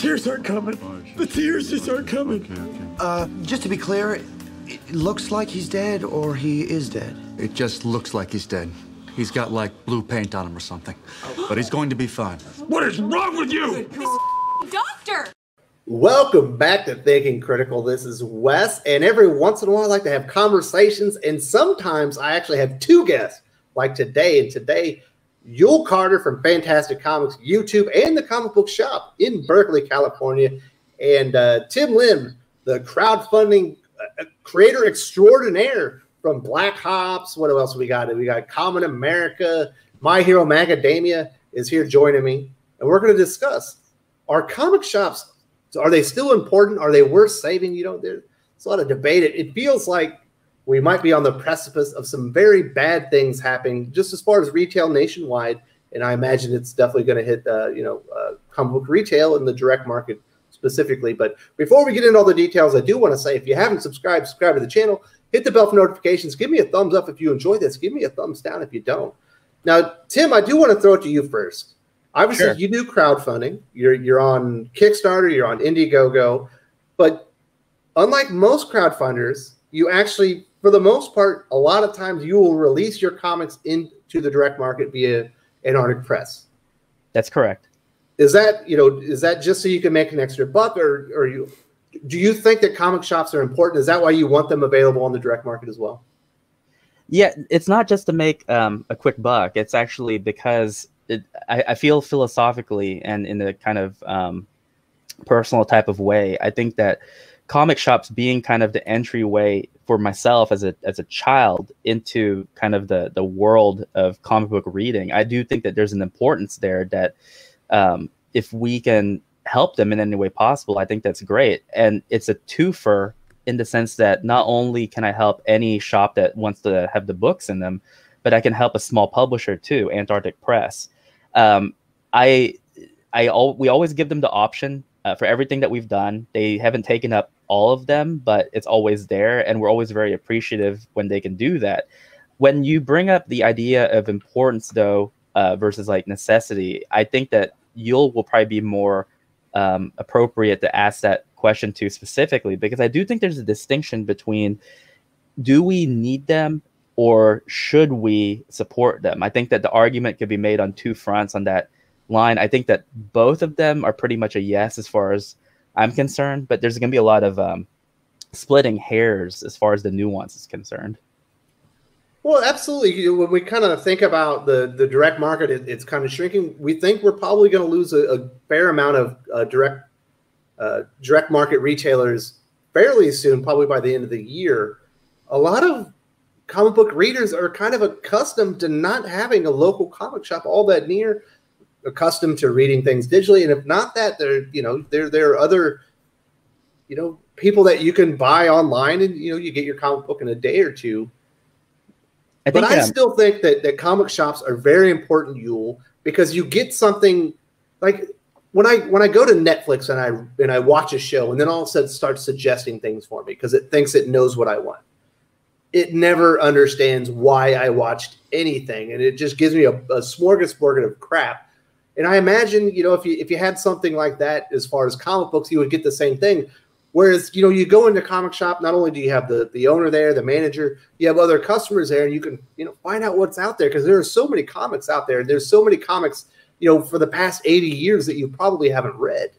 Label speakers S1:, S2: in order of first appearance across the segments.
S1: tears aren't coming. The tears just aren't coming.
S2: Just to be clear, it looks like he's dead or he is dead.
S3: It just looks like he's dead. He's got, like, blue paint on him or something. But he's going to be fine.
S1: What is wrong with you?
S4: Doctor!
S5: Welcome back to Thinking Critical. This is Wes, and every once in a while I like to have conversations, and sometimes I actually have two guests, like today. And today, Yul Carter from Fantastic Comics YouTube and the Comic Book Shop in Berkeley, California, and Tim Lim, the crowdfunding creator extraordinaire from Black Hops. What else we got? We got Common America, My Hero Macadamia is here joining me, and we're going to discuss, are comic shops, are they still important? Are they worth saving? You know, there's a lot of debate. It feels like we might be on the precipice of some very bad things happening just as far as retail nationwide. And I imagine it's definitely going to hit, comic book retail in the direct market specifically. But before we get into all the details, I do want to say, if you haven't subscribed, subscribe to the channel, hit the bell for notifications. Give me a thumbs up if you enjoy this. Give me a thumbs down if you don't. Now, Tim, I do want to throw it to you first. Obviously, sure. You do crowdfunding. You're on Kickstarter. You're on Indiegogo. But unlike most crowdfunders, you actually, for the most part, a lot of times you will release your comics into the direct market via Antarctic Press.
S6: That's correct.
S5: Is that just so you can make an extra buck, or do you think that comic shops are important? Is that why you want them available on the direct market as well?
S6: Yeah, it's not just to make a quick buck. It's actually because I feel philosophically and in a kind of personal type of way, I think that comic shops being kind of the entryway for myself as a child into kind of the world of comic book reading, I do think that there's an importance there that if we can help them in any way possible, I think that's great. And it's a twofer in the sense that not only can I help any shop that wants to have the books in them, but I can help a small publisher too, Antarctic Press. We always give them the option for everything that we've done. They haven't taken up all of them, but it's always there, and we're always very appreciative when they can do that. When you bring up the idea of importance, though, versus like necessity, I think that Yul will probably be more appropriate to ask that question to specifically, because I do think there's a distinction between, do we need them or should we support them? I think that the argument could be made on two fronts on that line. I think that both of them are pretty much a yes as far as I'm concerned, but there's going to be a lot of splitting hairs as far as the nuance is concerned.
S5: Well, absolutely. When we kind of think about the direct market, it's kind of shrinking. We think we're probably going to lose a fair amount of direct market retailers fairly soon, probably by the end of the year. A lot of comic book readers are kind of accustomed to not having a local comic shop all that near, accustomed to reading things digitally. And if not that, there are other, people that you can buy online, and, you get your comic book in a day or two. I still think that comic shops are very important, Yul, because you get something like when I go to Netflix and I watch a show, and then all of a sudden it starts suggesting things for me because it thinks it knows what I want. It never understands why I watched anything, and it just gives me a smorgasbord of crap. And I imagine, if you had something like that as far as comic books, you would get the same thing. Whereas, you go into a comic shop, not only do you have the owner there, the manager, you have other customers there, and you can, find out what's out there, because there are so many comics out there. There's so many comics, for the past 80 years that you probably haven't read.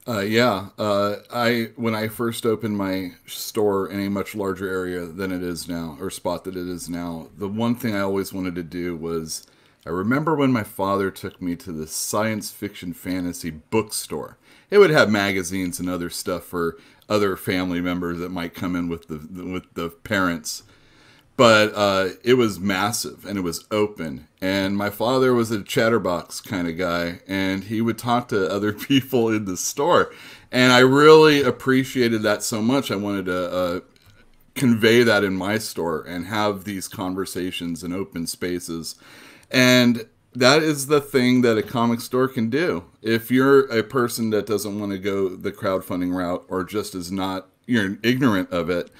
S7: When I first opened my store in a much larger area than it is now, or spot that it is now, the one thing I always wanted to do was, I remember when my father took me to the science fiction fantasy bookstore. It would have magazines and other stuff for other family members that might come in with the parents. But it was massive, and it was open. And my father was a chatterbox kind of guy, and he would talk to other people in the store. And I really appreciated that so much. I wanted to convey that in my store and have these conversations in open spaces. And that is the thing that a comic store can do. If you're a person that doesn't want to go the crowdfunding route, or just you're ignorant of it,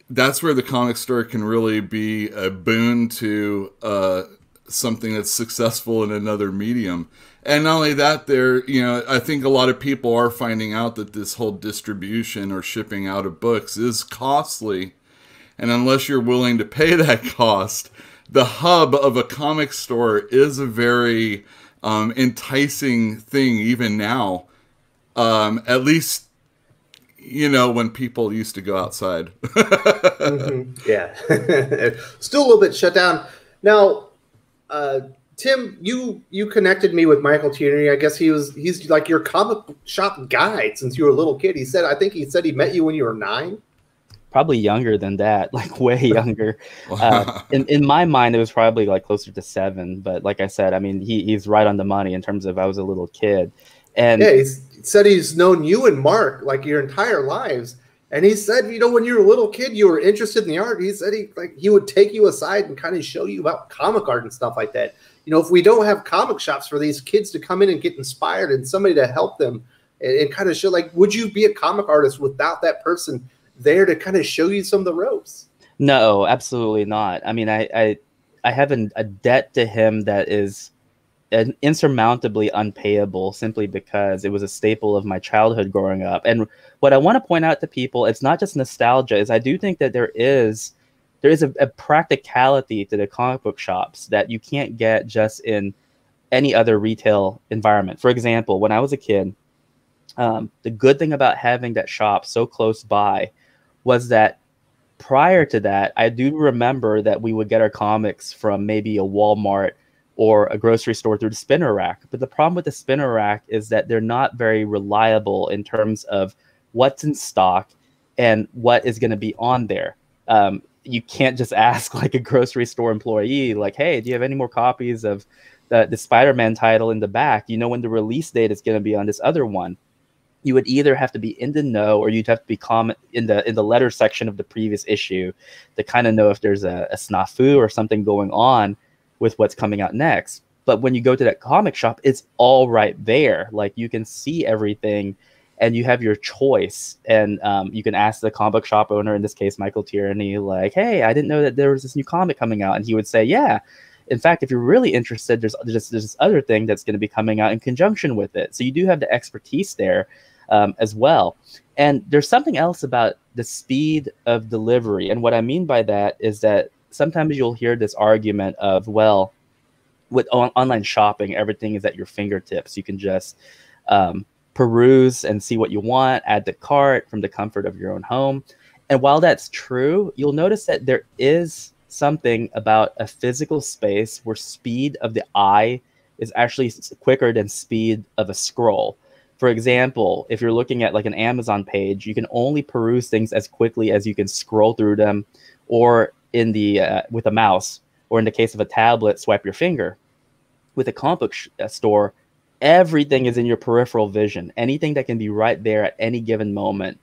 S7: that's where the comic store can really be a boon to something that's successful in another medium. And not only that, I think a lot of people are finding out that this whole distribution or shipping out of books is costly. And unless you're willing to pay that cost, the hub of a comic store is a very enticing thing even now. At least, when people used to go outside.
S5: Yeah. Still a little bit shut down. Now, Tim, you connected me with Michael Tierney. I guess he's like your comic shop guide since you were a little kid. I think he said he met you when you were 9.
S6: Probably younger than that, like way younger. In my mind, it was probably like closer to 7. But like I said, I mean, he's right on the money in terms of I was a little kid. And
S5: yeah, he said he's known you and Mark like your entire lives. And he said, when you were a little kid, you were interested in the art. He said he would take you aside and kind of show you about comic art and stuff like that. If we don't have comic shops for these kids to come in and get inspired and somebody to help them and kind of show, like, would you be a comic artist without that person there to kind of show you some of the ropes?
S6: No, absolutely not. I mean, I have a debt to him that is insurmountably unpayable simply because it was a staple of my childhood growing up. And what I want to point out to people, it's not just nostalgia, is I do think that there is a practicality to the comic book shops that you can't get just in any other retail environment. For example, when I was a kid, the good thing about having that shop so close by was that prior to that, I do remember that we would get our comics from maybe a Walmart or a grocery store through the spinner rack. But the problem with the spinner rack is that they're not very reliable in terms of what's in stock and what is going to be on there. You can't just ask like a grocery store employee, like, hey, do you have any more copies of the Spider-Man title in the back? When the release date is going to be on this other one. You would either have to be in the know or you'd have to be comment in the letter section of the previous issue to kind of know if there's a snafu or something going on with what's coming out next. But when you go to that comic shop, it's all right there. Like, you can see everything and you have your choice. And you can ask the comic shop owner, in this case, Michael Tierney, like, hey, I didn't know that there was this new comic coming out. And he would say, yeah. In fact, if you're really interested, there's this other thing that's going to be coming out in conjunction with it. So you do have the expertise there as well. And there's something else about the speed of delivery. And what I mean by that is that sometimes you'll hear this argument of, well, with online shopping, everything is at your fingertips. You can just peruse and see what you want, add to cart from the comfort of your own home. And while that's true, you'll notice that there is something about a physical space where speed of the eye is actually quicker than speed of a scroll. For example, if you're looking at like an Amazon page, you can only peruse things as quickly as you can scroll through them, or in the with a mouse, or in the case of a tablet, swipe your finger. With a comic book store, everything is in your peripheral vision. Anything that can be right there at any given moment.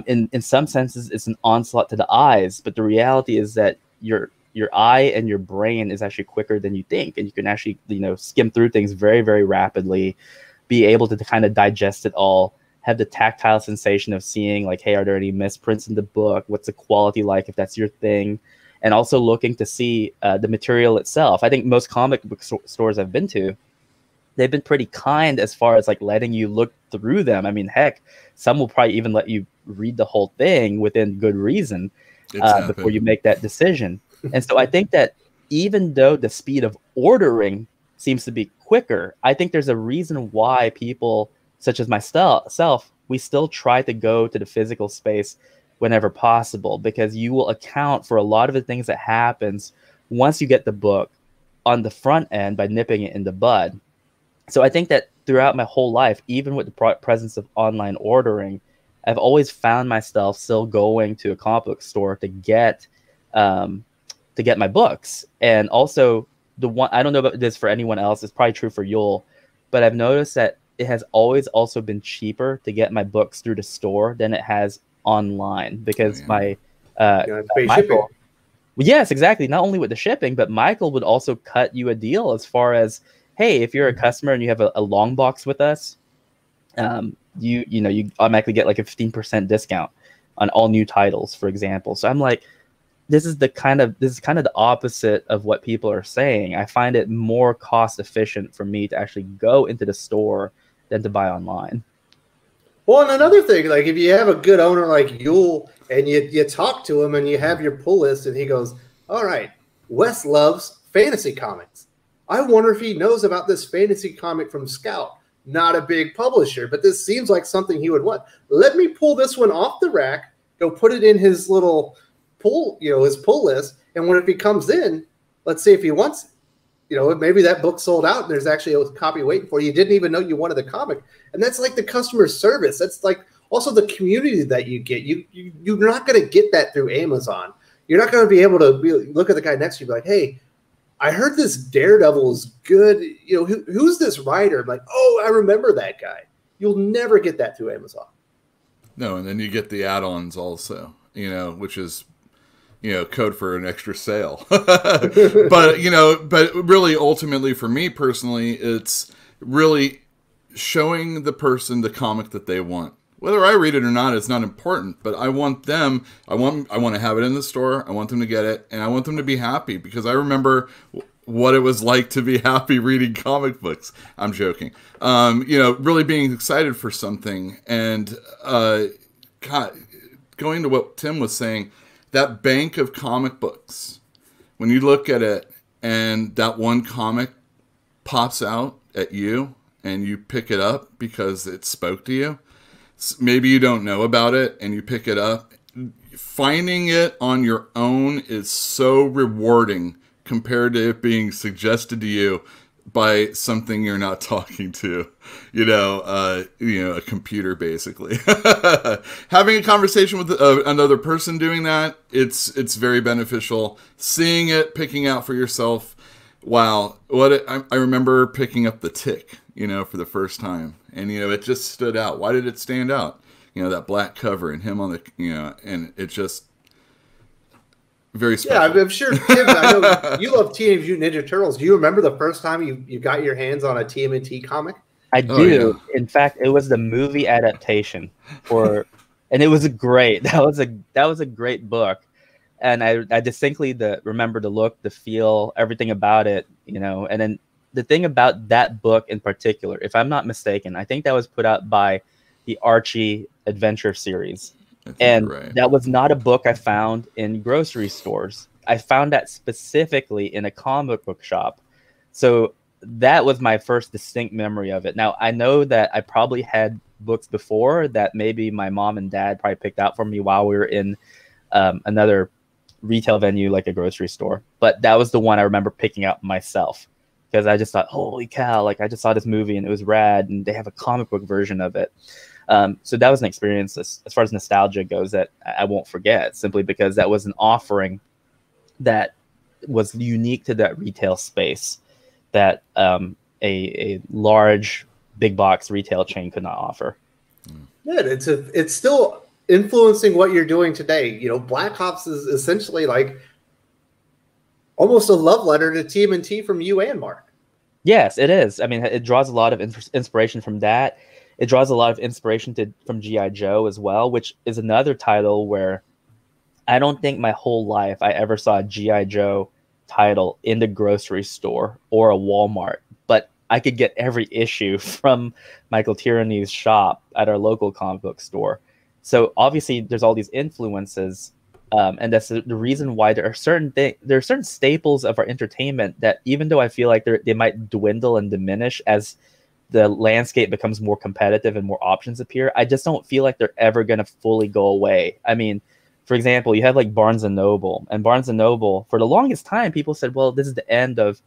S6: In some senses, it's an onslaught to the eyes, but the reality is that your eye and your brain is actually quicker than you think, and you can actually skim through things very, very rapidly, be able to kind of digest it all, have the tactile sensation of seeing, like, hey, are there any misprints in the book? What's the quality like, if that's your thing? And also looking to see the material itself. I think most comic book stores I've been to, they've been pretty kind as far as like letting you look through them. I mean, heck, some will probably even let you read the whole thing within good reason before you make that decision. And so I think that even though the speed of ordering seems to be quicker, I think there's a reason why people such as myself, we still try to go to the physical space whenever possible, because you will account for a lot of the things that happens once you get the book on the front end by nipping it in the bud. So I think that throughout my whole life, even with the presence of online ordering, I've always found myself still going to a comic book store to get my books. And also, the one, I don't know about this for anyone else, it's probably true for Yul, but I've noticed that it has always also been cheaper to get my books through the store than it has online, because Michael, yes, exactly. Not only with the shipping, but Michael would also cut you a deal as far as, hey, if you're a customer and you have a long box with us, you automatically get like a 15% discount on all new titles, for example. So I'm like, this is kind of the opposite of what people are saying. I find it more cost efficient for me to actually go into the store than to buy online.
S5: Well, and another thing, like if you have a good owner like Yule and you talk to him and you have your pull list and he goes, all right, Wes loves fantasy comics. I wonder if he knows about this fantasy comic from Scout. Not a big publisher, but this seems like something he would want. Let me pull this one off the rack, go put it in his little pull, his pull list. And when it comes in, let's see if he wants it. Maybe that book sold out and there's actually a copy waiting for you. You didn't even know you wanted the comic. And that's like the customer service. That's like also the community that you get. You're not going to get that through Amazon. You're not going to be able to look at the guy next to you and be like, hey, I heard this Daredevil is good. Who's this writer? I'm like, oh, I remember that guy. You'll never get that through Amazon.
S7: No, and then you get the add-ons also, which is, code for an extra sale. but really ultimately for me personally, it's really showing the person the comic that they want. Whether I read it or not is not important, but I want to have it in the store. I want them to get it, and I want them to be happy because I remember what it was like to be happy reading comic books. I'm joking. Really being excited for something, and God, going to what Tim was saying, that bank of comic books, when you look at it and that one comic pops out at you and you pick it up because it spoke to you, maybe you don't know about it and you pick it up, finding it on your own is so rewarding compared to it being suggested to you by something you're not talking to, a computer basically. Having a conversation with another person doing that, it's very beneficial. Seeing it, picking out for yourself. Wow, I remember picking up The Tick, for the first time, and it just stood out. Why did it stand out? That black cover and him on the, and it just. Very special. Yeah,
S5: I'm sure, Tim, I know you love Teenage Mutant Ninja Turtles. Do you remember the first time you got your hands on a TMNT comic?
S6: I do. Yeah. In fact, it was the movie adaptation and it was that was a great book. And I distinctly remember the look, the feel, everything about it, and then the thing about that book in particular, if I'm not mistaken, I think that was put out by the Archie Adventure series. And that was not a book I found in grocery stores. I found that specifically in a comic book shop. So that was my first distinct memory of it. Now, I know that I probably had books before that maybe my mom and dad probably picked out for me while we were in another retail venue like a grocery store. But that was the one I remember picking out myself because I just thought, holy cow, like I just saw this movie and it was rad and they have a comic book version of it. So that was an experience as far as nostalgia goes that I won't forget, simply because that was an offering that was unique to that retail space that a large big box retail chain could not offer.
S5: Yeah, it's still influencing what you're doing today. Black Ops is essentially like almost a love letter to TMNT from you and Mark.
S6: Yes, it is. I mean, it draws a lot of inspiration from that. It draws a lot of inspiration from G.I. Joe as well, which is another title where I don't think my whole life I ever saw a G.I. Joe title in the grocery store or a Walmart. But I could get every issue from Michael Tierney's shop at our local comic book store. So obviously there's all these influences. And that's the reason why there are certain staples of our entertainment that even though I feel like they might dwindle and diminish as the landscape becomes more competitive and more options appear, I just don't feel like they're ever going to fully go away. I mean, for example, you have like Barnes & Noble. And Barnes & Noble, for the longest time, people said, well, this is the end of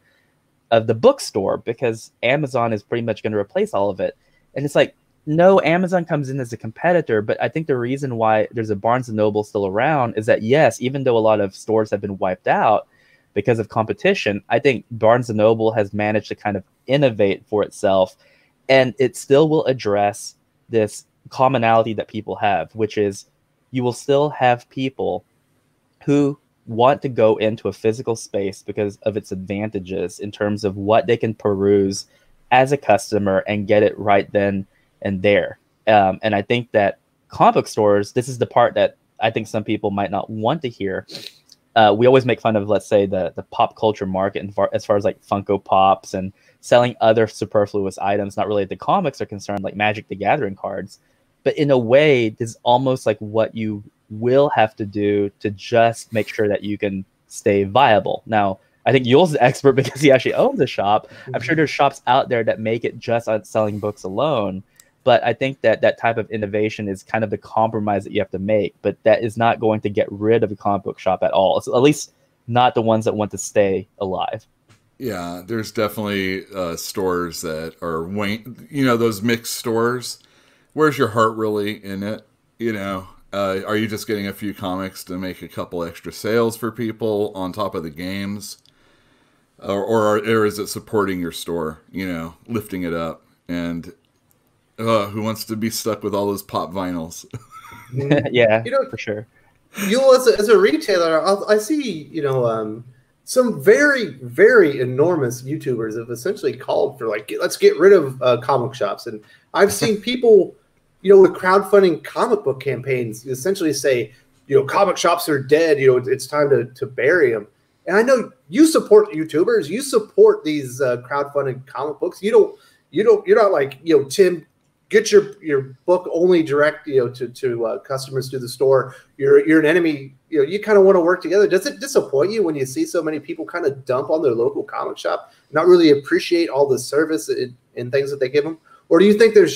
S6: the bookstore because Amazon is pretty much going to replace all of it. And it's like, no, Amazon comes in as a competitor. But I think the reason why there's a Barnes & Noble still around is that, yes, even though a lot of stores have been wiped out because of competition, I think Barnes & Noble has managed to kind of innovate for itself. And it still will address this commonality that people have, which is you will still have people who want to go into a physical space because of its advantages in terms of what they can peruse as a customer and get it right then and there. And I think that comic book stores, this is the part that I think some people might not want to hear. we always make fun of, let's say, the pop culture market as far as like Funko Pops and selling other superfluous items, not related to comics, are concerned, like Magic the Gathering cards. But in a way, this is almost like what you will have to do to just make sure that you can stay viable. Now, I think Yule's the expert because he actually owns a shop. I'm sure there's shops out there that make it just on selling books alone. But I think that that type of innovation is kind of the compromise that you have to make. But that is not going to get rid of a comic book shop at all. So at least not the ones that want to stay alive.
S7: Yeah, there's definitely stores that are, those mixed stores. Where's your heart really in it? Are you just getting a few comics to make a couple extra sales for people on top of the games? Or is it supporting your store, lifting it up? And who wants to be stuck with all those pop vinyls?
S6: Yeah, for sure.
S5: You as a retailer, I see, some very, very enormous YouTubers have essentially called for let's get rid of comic shops. And I've seen people, with crowdfunding comic book campaigns essentially say, comic shops are dead. It's time to bury them. And I know you support YouTubers, you support these crowdfunded comic books. You're not like, Tim, get your book only direct, to customers through the store. You're an enemy. You kind of want to work together. Does it disappoint you when you see so many people kind of dump on their local comic shop, not really appreciate all the service and things that they give them? Or do you think they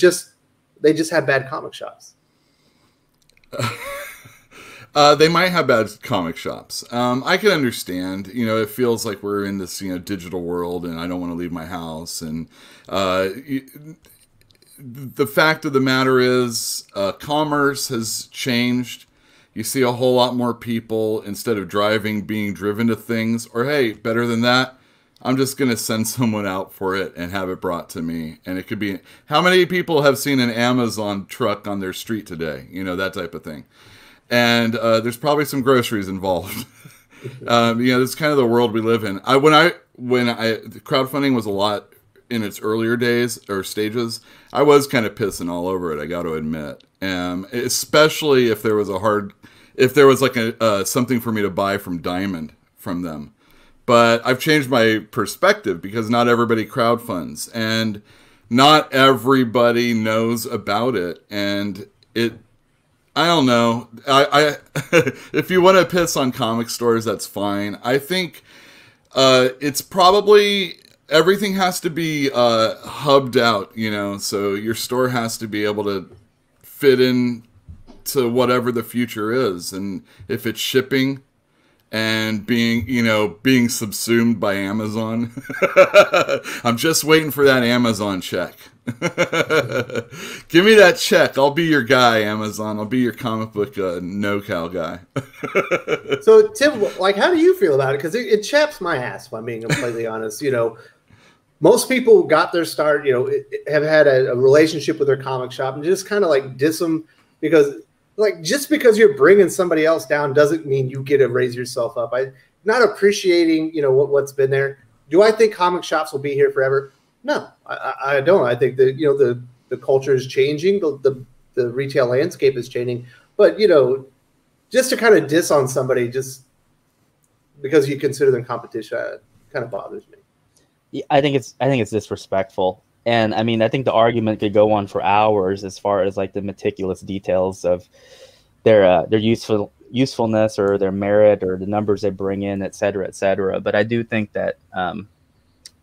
S5: just have bad comic shops?
S7: They might have bad comic shops. I can understand. It feels like we're in this digital world, and I don't want to leave my house. And the fact of the matter is, commerce has changed. You see a whole lot more people, instead of driving, being driven to things. Or, hey, better than that, I'm just going to send someone out for it and have it brought to me. And it could be, how many people have seen an Amazon truck on their street today? That type of thing. And there's probably some groceries involved. This is kind of the world we live in. When crowdfunding was a lot in its earlier days or stages, I was kind of pissing all over it, I got to admit. Especially if there was something for me to buy from Diamond from them. But I've changed my perspective because not everybody crowdfunds and not everybody knows about it. And I don't know. I if you want to piss on comic stores, that's fine. I think it's probably, everything has to be hubbed out, so your store has to be able to fit in to whatever the future is. And if it's shipping and being subsumed by Amazon, I'm just waiting for that Amazon check. Give me that check. I'll be your guy, Amazon. I'll be your comic book no-cow guy.
S5: So, Tim, how do you feel about it? Because it chaps my ass, if I'm being completely honest. Most people got their start, have had a relationship with their comic shop and just kind of diss them because, just because you're bringing somebody else down doesn't mean you get to raise yourself up. I'm not appreciating, what's been there. Do I think comic shops will be here forever? No, I don't. I think that, the culture is changing. The retail landscape is changing. But, just to kind of diss on somebody just because you consider them competition, kind of bothers me.
S6: Yeah, I think it's disrespectful. And I mean, I think the argument could go on for hours as far as the meticulous details of their usefulness or their merit or the numbers they bring in, et cetera, et cetera. But I do think that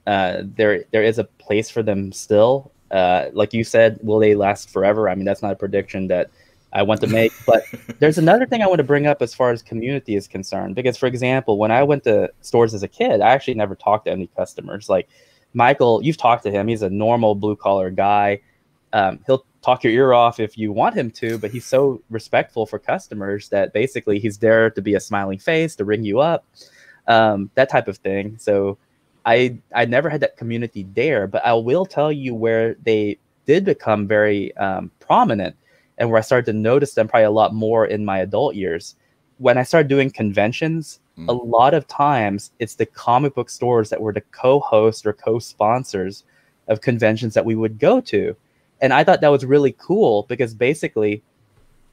S6: there is a place for them still. Like you said, will they last forever? I mean, that's not a prediction that I want to make. But there's another thing I want to bring up as far as community is concerned. Because, for example, when I went to stores as a kid, I actually never talked to any customers. Like Michael, you've talked to him. He's a normal blue-collar guy. He'll talk your ear off if you want him to, but he's so respectful for customers that basically he's there to be a smiling face, to ring you up, that type of thing. So I never had that community there, but I will tell you where they did become very prominent and where I started to notice them probably a lot more in my adult years. When I started doing conventions, a lot of times it's the comic book stores that were the co-host or co-sponsors of conventions that we would go to. And I thought that was really cool because basically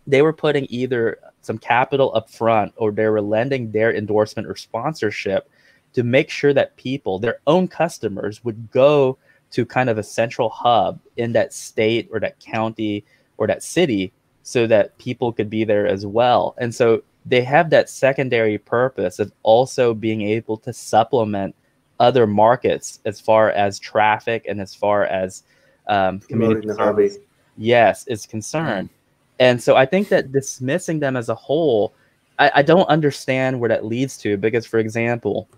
S6: they were putting either some capital up front or they were lending their endorsement or sponsorship to make sure that people, their own customers, would go to kind of a central hub in that state or that county or that city so that people could be there as well. And so they have that secondary purpose of also being able to supplement other markets as far as traffic and as far as community service, yes, is concerned. And so I think that dismissing them as a whole, I don't understand where that leads to, because, for example,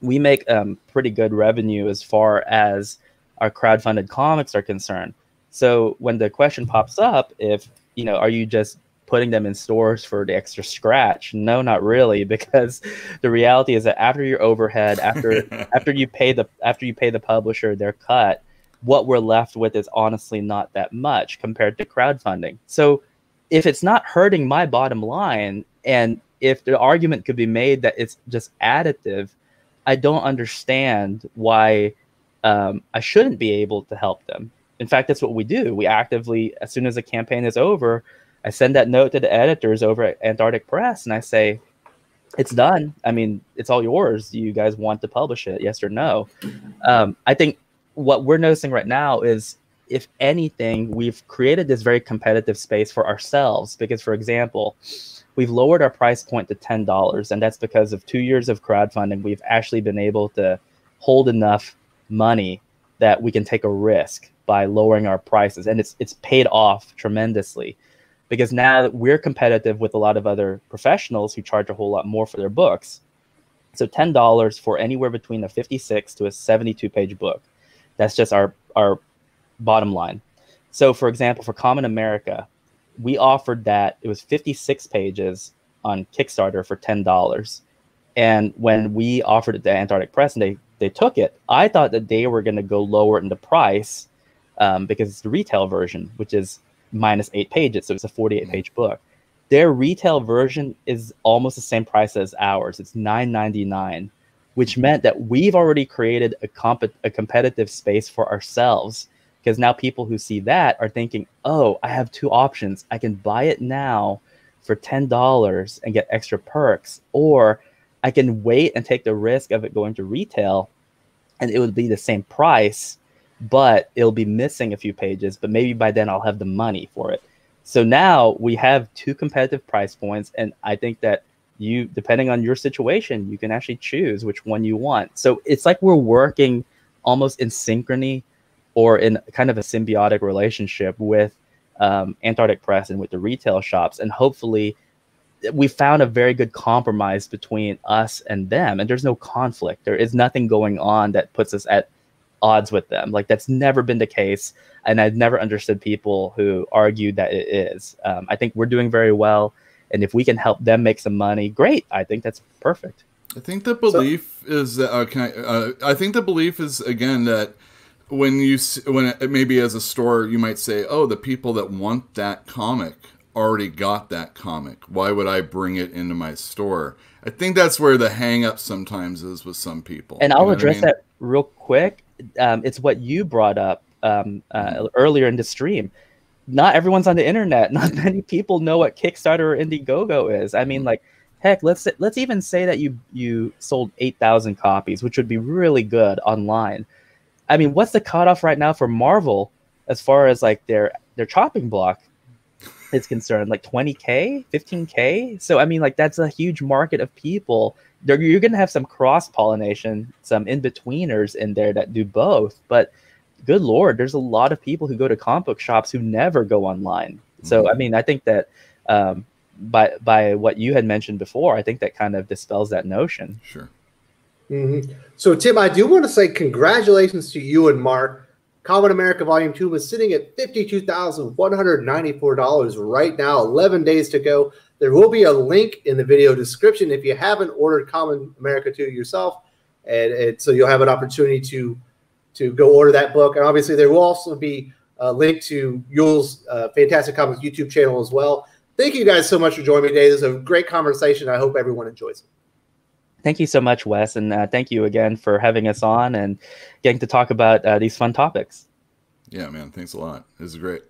S6: we make pretty good revenue as far as our crowdfunded comics are concerned. So when the question pops up, if, you know, are you just putting them in stores for the extra scratch? No, not really, because the reality is that after your overhead, after you pay the publisher their cut, what we're left with is honestly not that much compared to crowdfunding. So if it's not hurting my bottom line, and if the argument could be made that it's just additive, I don't understand why I shouldn't be able to help them. In fact, that's what we do. We actively, as soon as the campaign is over, I send that note to the editors over at Antarctic Press, and I say, it's done. I mean, it's all yours. Do you guys want to publish it? Yes or no? I think what we're noticing right now is, if anything, we've created this very competitive space for ourselves because, for example, we've lowered our price point to $10, and that's because of 2 years of crowdfunding. We've actually been able to hold enough money that we can take a risk by lowering our prices, and it's paid off tremendously, because now we're competitive with a lot of other professionals who charge a whole lot more for their books. So $10 for anywhere between a 56 to a 72-page book. That's just our bottom line. So, for example, for Common America, we offered that. It was 56 pages on Kickstarter for $10. And when we offered it to Antarctic Press and they took it, I thought that they were going to go lower in the price because it's the retail version, which is minus 8 pages. So it's a 48-page book. Their retail version is almost the same price as ours. It's $9.99, which meant that we've already created a competitive space for ourselves, because now people who see that are thinking, oh, I have two options. I can buy it now for $10 and get extra perks, or I can wait and take the risk of it going to retail and it would be the same price, but it'll be missing a few pages, but maybe by then I'll have the money for it. So now we have two competitive price points, and I think that you, depending on your situation, you can actually choose which one you want. So it's like we're working almost in synchrony or in kind of a symbiotic relationship with Antarctic Press and with the retail shops. And hopefully we found a very good compromise between us and them, and there's no conflict. There is nothing going on that puts us at odds with them. Like, that's never been the case, and I've never understood people who argue that it is. I think we're doing very well, and if we can help them make some money, great. I think that's perfect.
S7: I think the belief is that I think the belief is, again, that when maybe as a store you might say, oh, the people that want that comic already got that comic. Why would I bring it into my store? I think that's where the hang up sometimes is with some people.
S6: And I'll address that real quick. It's what you brought up earlier in the stream. Not everyone's on the internet. Not many people know what Kickstarter or Indiegogo is. I mean, like, heck, let's even say that you sold 8,000 copies, which would be really good online. I mean, what's the cutoff right now for Marvel as far as like their chopping block is concerned? Like 20K, 15K. So I mean, like, that's a huge market of people. You're going to have some cross-pollination, some in-betweeners in there that do both. But good Lord, there's a lot of people who go to comic book shops who never go online. So, I mean, I think that by what you had mentioned before, I think that kind of dispels that notion.
S7: Sure.
S5: Mm-hmm. So, Tim, I do want to say congratulations to you and Mark. Common America Volume 2 was sitting at $52,194 right now, 11 days to go. There will be a link in the video description if you haven't ordered Common America 2 yourself, and so you'll have an opportunity to go order that book. And obviously, there will also be a link to Yule's Fantastic Comics YouTube channel as well. Thank you guys so much for joining me today. This is a great conversation. I hope everyone enjoys it.
S6: Thank you so much, Wes, and thank you again for having us on and getting to talk about these fun topics.
S7: Yeah, man, thanks a lot. This is great.